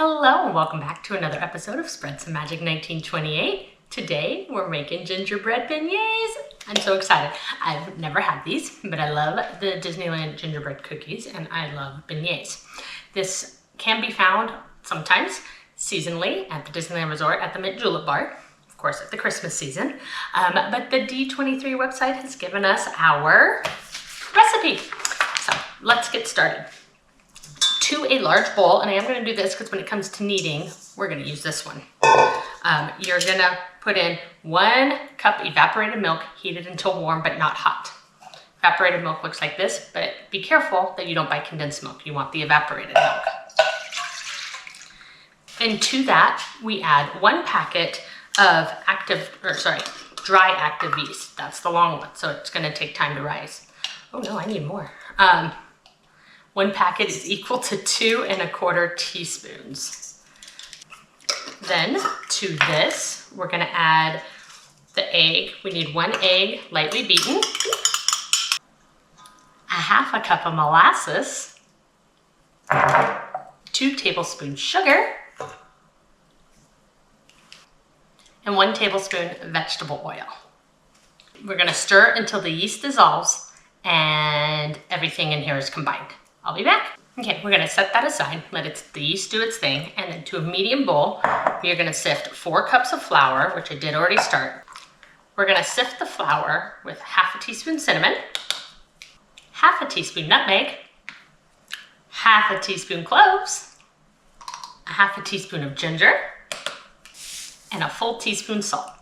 Hello and welcome back to another episode of Spread Some Magic 1928. Today we're making gingerbread beignets. I'm so excited. I've never had these, but I love the Disneyland gingerbread cookies and I love beignets. This can be found sometimes seasonally at the Disneyland Resort at the Mint Julep Bar, of course at the Christmas season, but the D23 website has given us our recipe. So let's get started. To a large bowl, and I am going to do this because when it comes to kneading, we're going to use this one. You're going to put in 1 cup evaporated milk, heated until warm but not hot. Evaporated milk looks like this, but be careful that you don't buy condensed milk. You want the evaporated milk. And to that, we add 1 packet of dry active yeast. That's the long one, so it's going to take time to rise. Oh no, I need more. 1 packet is equal to 2 1/4 teaspoons. Then to this, we're going to add the egg. We need 1 egg, lightly beaten, 1/2 cup of molasses, 2 tablespoons sugar, and 1 tablespoon vegetable oil. We're going to stir until the yeast dissolves and everything in here is combined. I'll be back. Okay, we're gonna set that aside, let the yeast do its thing, and then to a medium bowl, we are gonna sift 4 cups of flour, which I did already start. We're gonna sift the flour with 1/2 teaspoon cinnamon, 1/2 teaspoon nutmeg, 1/2 teaspoon cloves, 1/2 teaspoon of ginger, and a full teaspoon salt.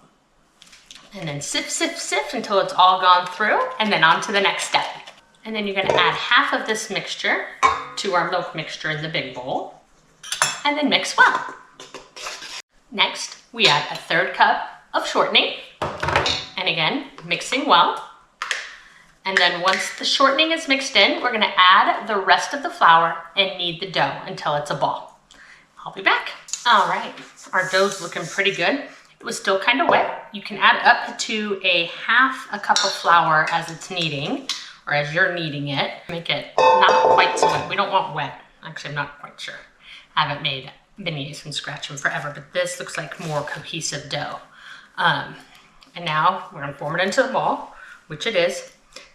And then sift, sift, sift until it's all gone through, and then on to the next step. And then you're going to add 1/2 of this mixture to our milk mixture in the big bowl, and then mix well. Next, we add 1/3 cup of shortening, and again, mixing well. And then once the shortening is mixed in, we're going to add the rest of the flour and knead the dough until it's a ball. I'll be back. All right, our dough's looking pretty good. It was still kind of wet. You can add up to 1/2 cup of flour as it's kneading, or as you're kneading it. Make it not quite so wet. We don't want wet. Actually, I'm not quite sure. I haven't made beignets from scratch in forever, but this looks like more cohesive dough. And now we're gonna form it into the ball, which it is.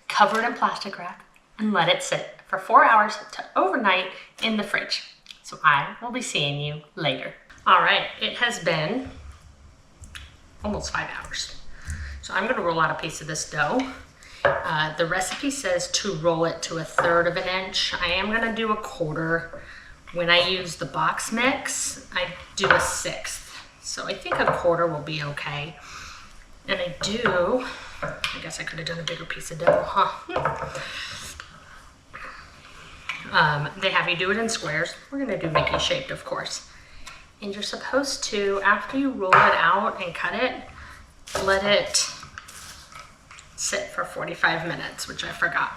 Cover it in plastic wrap and let it sit for 4 hours to overnight in the fridge. So I will be seeing you later. All right, it has been almost 5 hours. So I'm gonna roll out a piece of this dough. The recipe says to roll it to 1/3 of an inch. I am gonna do 1/4. When I use the box mix, I do 1/6. So I think 1/4 will be okay. And I guess I could have done a bigger piece of dough, huh? They have you do it in squares. We're gonna do Mickey shaped, of course. And you're supposed to, after you roll it out and cut it, let it sit for 45 minutes, which I forgot.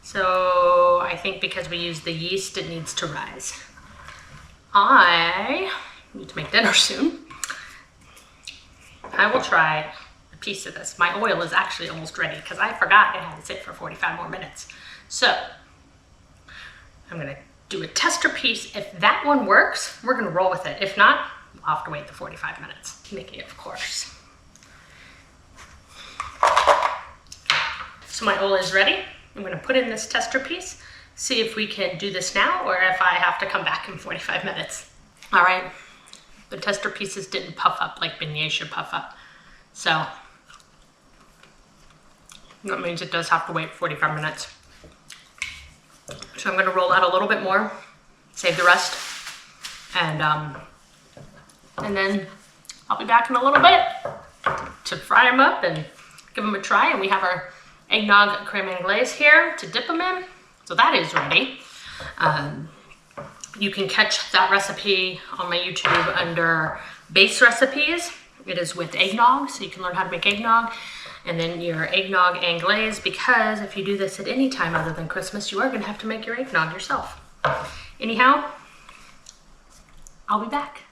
So I think because we use the yeast, it needs to rise. I need to make dinner soon. I will try a piece of this. My oil is actually almost ready because I forgot it had to sit for 45 more minutes. So I'm gonna do a tester piece. If that one works, we're gonna roll with it. If not, we'll have to wait the 45 minutes. Mickey, of course. So my oil is ready. I'm gonna put in this tester piece, see if we can do this now or if I have to come back in 45 minutes. All right, the tester pieces didn't puff up like beignets should puff up. So that means it does have to wait 45 minutes. So I'm gonna roll out a little bit more, save the rest, and then I'll be back in a little bit to fry them up and give them a try. And we have our eggnog creme anglaise here to dip them in. So that is ready. You can catch that recipe on my YouTube under base recipes. It is with eggnog, so you can learn how to make eggnog. And then your eggnog anglaise, because if you do this at any time other than Christmas, you are gonna have to make your eggnog yourself. Anyhow, I'll be back.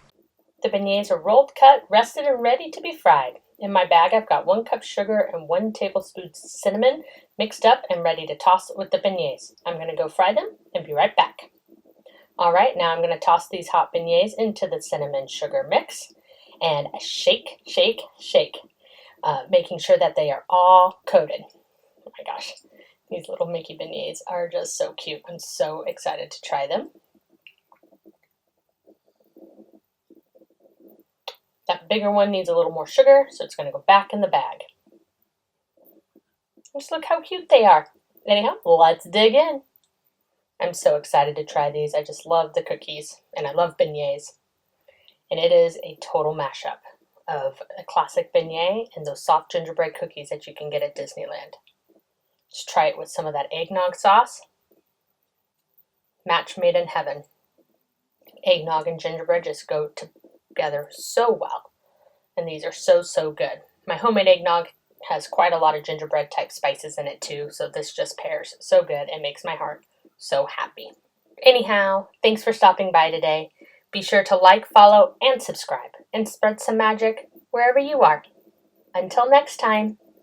The beignets are rolled, cut, rested, and ready to be fried. In my bag, I've got 1 cup sugar and 1 tablespoon cinnamon mixed up and ready to toss with the beignets. I'm gonna go fry them and be right back. All right, now I'm going to toss these hot beignets into the cinnamon sugar mix and shake, shake, shake, making sure that they are all coated. Oh my gosh, these little Mickey beignets are just so cute. I'm so excited to try them. That bigger one needs a little more sugar, so it's going to go back in the bag. Just look how cute they are. Anyhow, let's dig in. I'm so excited to try these. I just love the cookies, and I love beignets. And it is a total mashup of a classic beignet and those soft gingerbread cookies that you can get at Disneyland. Just try it with some of that eggnog sauce. Match made in heaven. Eggnog and gingerbread just go together so well. And these are so, so good. My homemade eggnog has quite a lot of gingerbread type spices in it too, so this just pairs so good and makes my heart so happy. Anyhow, thanks for stopping by today. Be sure to like, follow, and subscribe, and spread some magic wherever you are. Until next time.